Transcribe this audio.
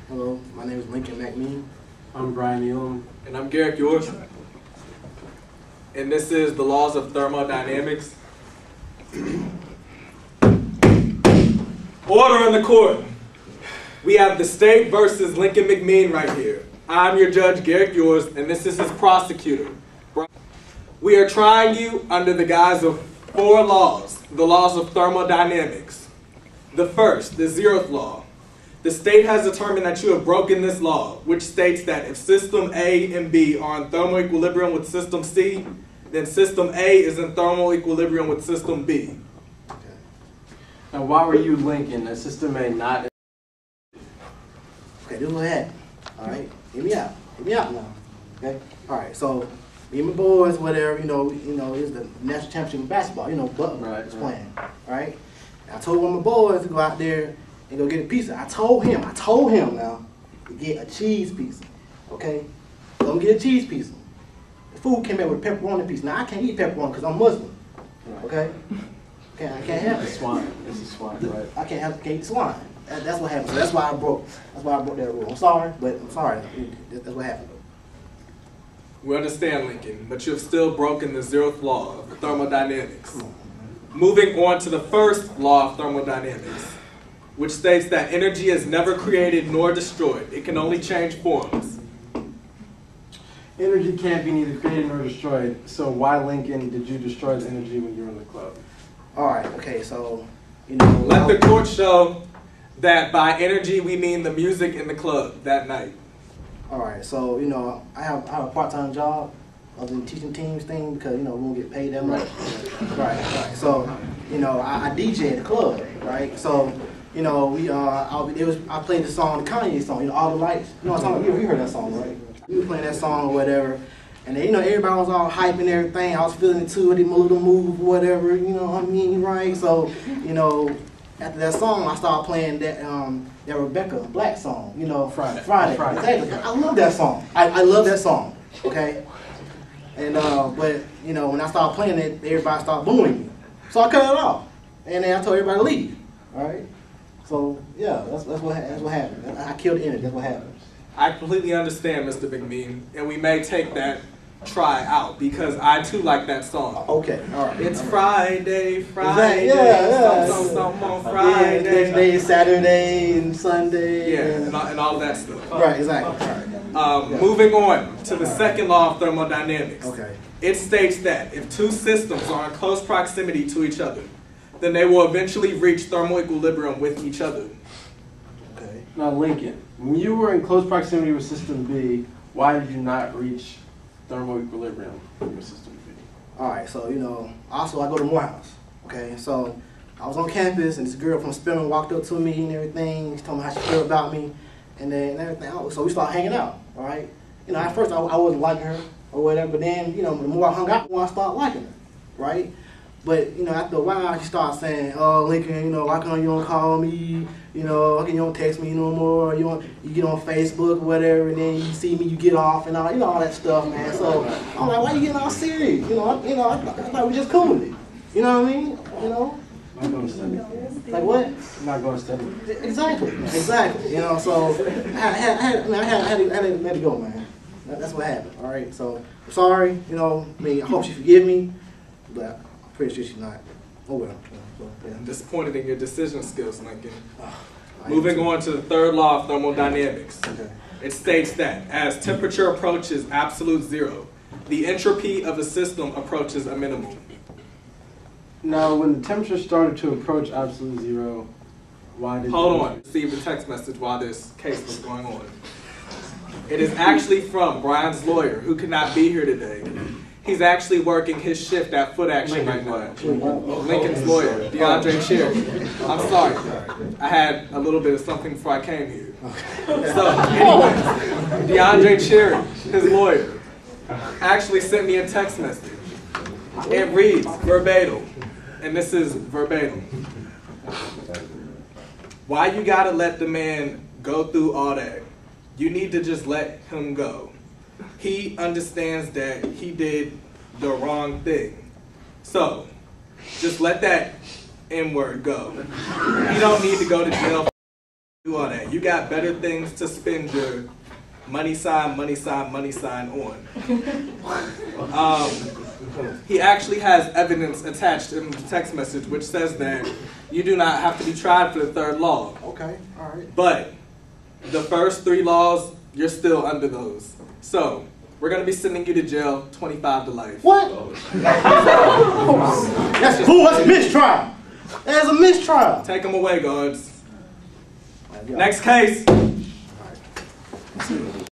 Hello, my name is Lincoln McMean. I'm Brian Elam. And I'm Garrick Yours. And this is the laws of thermodynamics. Order in the court. We have the state versus Lincoln McMean right here. I'm your judge, Garrick Yours, and this is his prosecutor. We are trying you under the guise of 4 laws, the laws of thermodynamics. The first, the 0th law. The state has determined that you have broken this law, which states that if system A and B are in thermal equilibrium with system C, then system A is in thermal equilibrium with system B. Okay. Now, why were you linking a system A not? Okay, this is what happened. All right, hear me out. Hear me out now. Okay. All right. So me and my boys, whatever, it's the national championship in basketball. Butler was playing. All right. And I told one of my boys to go out there and go get a pizza. I told him now to get a cheese pizza. Okay. Go get a cheese pizza. The food came out with a pepperoni pizza. Now I can't eat pepperoni because I'm Muslim. Okay. I can't have it. Swine. This is swine, right? I can't eat swine. That's what happened. So that's why I broke. That's why I broke that rule. I'm sorry, but I'm sorry. That's what happened. We understand, Lincoln, but you have still broken the 0th law of thermodynamics. Moving on to the 1st law of thermodynamics, which states that energy is never created nor destroyed. It can only change forms. Energy can't be neither created nor destroyed. So why, Lincoln, did you destroy the energy when you were in the club? All right. Okay. So let the court show that by energy we mean the music in the club that night. All right. So I have a part-time job. I was in the teaching teams thing because we don't get paid that much. Right. So I DJ at the club. Right. So I played the song, the Kanye song, All the Lights. You know what I'm talking about? You heard that song, right? We were playing that song or whatever. And then, everybody was all hyping everything. I was feeling it too, with my little move, whatever, what I mean, right? So, after that song, I started playing that Rebecca Black song, Friday. Exactly. I love that song. I love that song, okay? And, but, when I started playing it, everybody started booing me. So I cut it off. And then I told everybody to leave, all right? So, yeah, that's what happened. I killed the energy. That's what happened. I completely understand, Mr. McMean, and we may take that try out because I too like that song. Okay, all right. It's Friday, Exactly. Yeah. Something on Friday. Yeah, next day is Saturday and Sunday. Yeah, and all of that stuff. Right, exactly. All right. Moving on to the 2nd law of thermodynamics. Okay. It states that if 2 systems are in close proximity to each other, then they will eventually reach thermal equilibrium with each other. Okay. Now, Lincoln, when you were in close proximity with system B, why did you not reach thermal equilibrium with system B? All right, so, also I go to Morehouse, okay? So I was on campus and this girl from Spelman walked up to me and everything. She told me how she felt about me and everything. So we started hanging out, all right? At first I wasn't liking her or whatever, but then, the more I hung out, the more I started liking her, right? But, after a while, she started saying, oh, Lincoln, why come you don't call me? Why come you don't text me no more? You get on Facebook or whatever, and then you see me, you get off and all, all that stuff, man. So I'm like, why you getting all serious? I thought we just cool with it. You know what I mean? Not going to study. Like what? Not going to study. Exactly. So I had to let it go, man. That's what happened, all right? So I'm sorry, I hope she forgive me, but pretty sure she's not. Oh well. So, yeah. I'm disappointed in your decision skills, Lincoln. Moving on to the 3rd law of thermodynamics. Okay. It states that as temperature approaches absolute 0, the entropy of the system approaches a minimum. Now, when the temperature started to approach absolute 0, why did Hold on. Received a text message while this case was going on. It is actually from Brian's lawyer, who could not be here today. He's actually working his shift at Foot Action right now. Lincoln's lawyer, DeAndre Cherry. I'm sorry. I had a little bit of something before I came here. So, anyways, DeAndre Cherry, his lawyer, actually sent me a text message. It reads verbatim, and this is verbatim. Why you gotta let the man go through all that? You need to just let him go. He understands that he did the wrong thing. So, just let that N-word go. You don't need to go to jail Do all that. You got better things to spend your money sign on. He actually has evidence attached in the text message which says that you do not have to be tried for the third law. Okay, all right. But the first 3 laws, you're still under those. So, we're going to be sending you to jail 25 to life. What? That's cool. That's a mistrial. That's a mistrial. Take them away, guards. Next case.